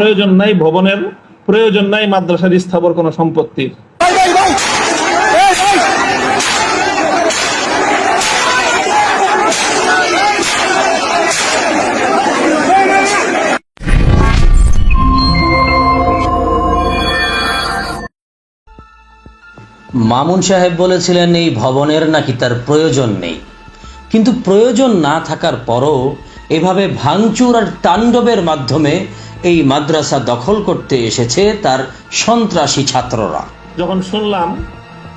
প্রয়োজন নাই ভবনের, প্রয়োজন নাই মাদ্রাসার স্থাবর কোনো সম্পত্তির। মামুন সাহেব বলেছিলেন এই ভবনের নাকি তার প্রয়োজন নেই, কিন্তু প্রয়োজন না থাকার পরও এভাবে ভাঙচুর আর তাণ্ডবের মাধ্যমে এই মাদ্রাসা দখল করতে এসেছে তার সন্ত্রাসী ছাত্ররা। যখন শুনলাম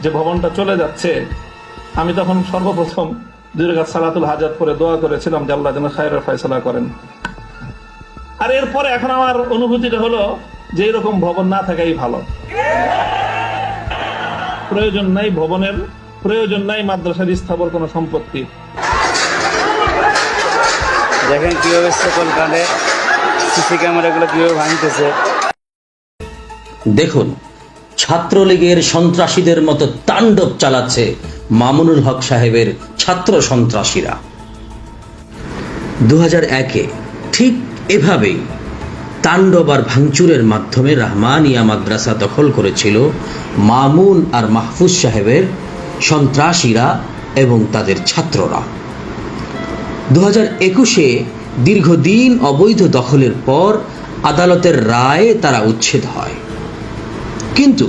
যে ভবনটা চলে যাচ্ছে, আমি তখন সর্বপ্রথম 2 রাকাত সালাতুল হাজাত পরে দোয়া করেছিলাম যে আল্লাহ যেন খায়রের ফয়সালা করেন। আর এরপরে এখন আমার অনুভূতিটা হলো যে এরকম ভবন না থাকাই ভালো। প্রয়োজন নাই ভবনের, প্রয়োজন নাই মাদ্রাসার স্থাবর কোনো সম্পত্তি। দেখেন কিভাবে সকল কাঁধে সিসি ক্যামেরাগুলো কিভাবে ভাঙতেছে। দেখুন, ছাত্রলীগের সন্ত্রাসীদের মতো তাণ্ডব চালাচ্ছে মামুনুল হক সাহেবের ছাত্র সন্ত্রাসীরা। 2001-এ ঠিক এভাবেই তাণ্ডব আর ভাঙচুরের মাধ্যমে রহমানিয়া মাদ্রাসা দখল করেছিল মামুন আর মাহফুজ সাহেবের সন্ত্রাসীরা এবং তাদের ছাত্ররা। 2021-এ দীর্ঘদিন অবৈধ দখলের পর আদালতের রায়ে তারা উচ্ছেদ হয়, কিন্তু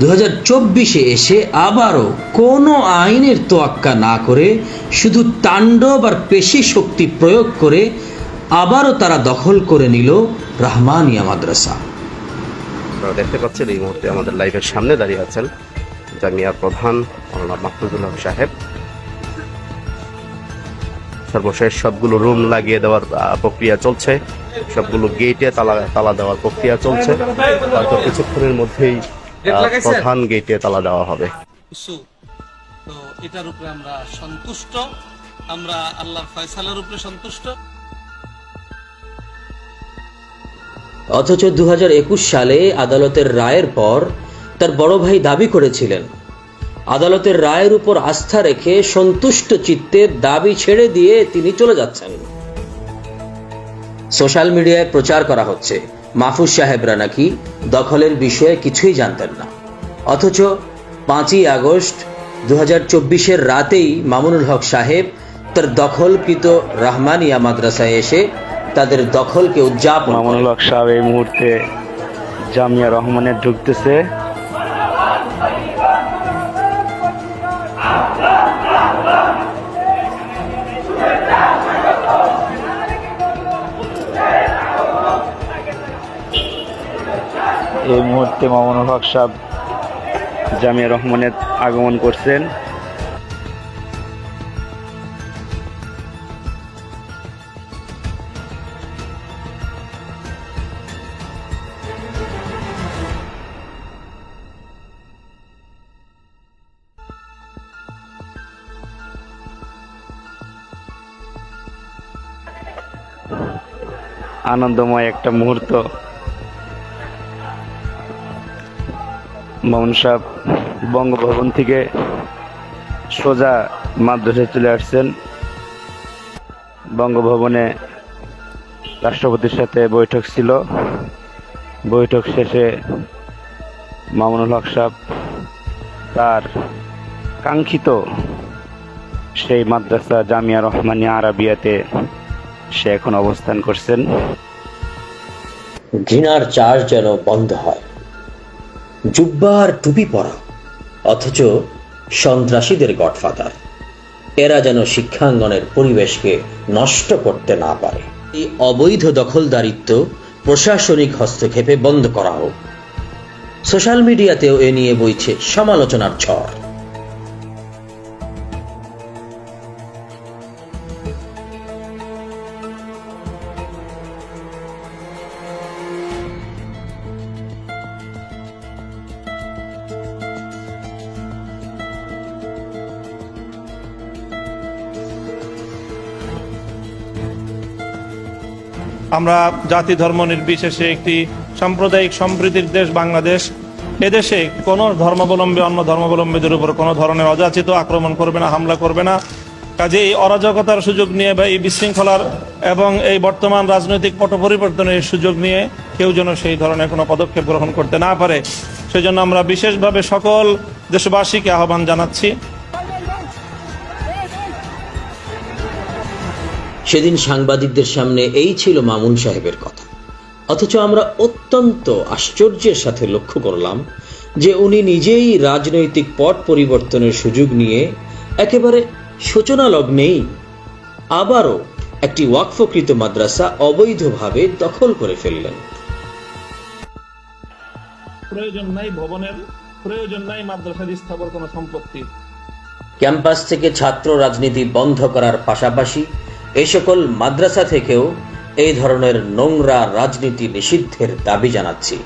2024-এ এসে আবারও কোনো আইনের তোয়াক্কা না করে শুধু তাণ্ডব আর পেশি শক্তি প্রয়োগ করে আবারও তারা দখল করে নিল রহমানিয়া মাদ্রাসা। আপনারা দেখতে পাচ্ছেন এই মুহূর্তে আমাদের লাইভের সামনে দাঁড়িয়ে আছেন জামিয়ার প্রধান মাওলানা মাহফুজুল হক সাহেব। সর্বশেষ সবগুলো রুম লাগিয়ে দেওয়ার প্রক্রিয়া চলছে, সবগুলো গেটে তালা দেওয়ার প্রক্রিয়া চলছে। হয়তো কিছুক্ষণের মধ্যেই প্রধান গেটে তালা দেওয়া হবে। তো এটার উপরে আমরা সন্তুষ্ট, আমরা আল্লাহর ফয়সালার উপরে সন্তুষ্ট। অথচ 2021 সালে আদালতের রায়ের পর তার বড় ভাই দাবি করেছিলেন আদালতের রায়ের উপর আস্থা রেখে সন্তুষ্ট চিত্তে দাবি ছেড়ে দিয়ে তিনি চলে যাচ্ছেন। সোশ্যাল মিডিয়ায় প্রচার করা হচ্ছে মাহফুজ সাহেবরা নাকি দখলের বিষয়ে কিছুই জানতেন না, অথচ 5ই আগস্ট 2024-এর রাতেই মামুনুল হক সাহেব তার দখলকৃত রহমানিয়া মাদ্রাসায় এসে তাদের দখলকে উদযাপন। মামুনুল হক সাহেব এই মুহূর্তে জামিয়া রহমানে ঢুকতেছে। এই মুহূর্তে মামুনুল হক সাহেব জামিয়া রহমানে আগমন করছেন। আনন্দময় একটা মুহূর্ত। মামুন সাহেব বঙ্গভবন থেকে সোজা মাদ্রাসায় চলে আসছেন। বঙ্গভবনে রাষ্ট্রপতির সাথে বৈঠক ছিল। বৈঠক শেষে মামুনুল হক সাহেব তার কাঙ্ক্ষিত সেই মাদ্রাসা জামিয়া রহমানিয়া আরাবিয়াতে সে এখন অবস্থান করছেন। ঘৃণার চাষ যেন বন্ধ হয়। জুব্বা আর টুপি পরা, অথচ সন্ত্রাসীদের গডফাদার। এরা যেন শিক্ষাঙ্গনের পরিবেশকে নষ্ট করতে না পারে। এই অবৈধ দখলদারিত্ব প্রশাসনিক হস্তক্ষেপে বন্ধ করা হোক। সোশ্যাল মিডিয়াতেও এ নিয়ে বইছে সমালোচনার ঝড়। আমরা জাতি ধর্ম নির্বিশেষে একটি সাম্প্রদায়িক সম্প্রীতির দেশ বাংলাদেশ। এদেশে কোনো ধর্মাবলম্বী অন্য ধর্মাবলম্বীদের উপর কোনো ধরনের অযাচিত আক্রমণ করবে না, হামলা করবে না। কাজেই অরাজকতার সুযোগ নিয়ে বা এই বিশৃঙ্খলার এবং এই বর্তমান রাজনৈতিক পট পরিবর্তনের সুযোগ নিয়ে কেউ যেন সেই ধরনের কোনো পদক্ষেপ গ্রহণ করতে না পারে, সেজন্য আমরা বিশেষভাবে সকল দেশবাসীকে আহ্বান জানাচ্ছি। সেদিন সাংবাদিকদের সামনে এই ছিল মামুন সাহেবের কথা, অথচ আমরা অত্যন্ত আশ্চর্যের সাথে লক্ষ্য করলাম যে উনি নিজেই রাজনৈতিক পট পরিবর্তনের সুযোগ নিয়ে একেবারে সূচনা লগ্নেই আবারও একটি ওয়াকফকৃত মাদ্রাসা অবৈধভাবে দখল করে ফেললেন। প্রয়োজন নাই ভবনের, প্রয়োজন নাই মাদ্রাসার স্থাবর কোনো সম্পত্তি। ক্যাম্পাস থেকে ছাত্র রাজনীতি বন্ধ করার পাশাপাশি এই সকল মাদ্রাসা থেকেও এই ধরনের নোংরা রাজনীতি নিষিদ্ধের দাবি জানাচ্ছি।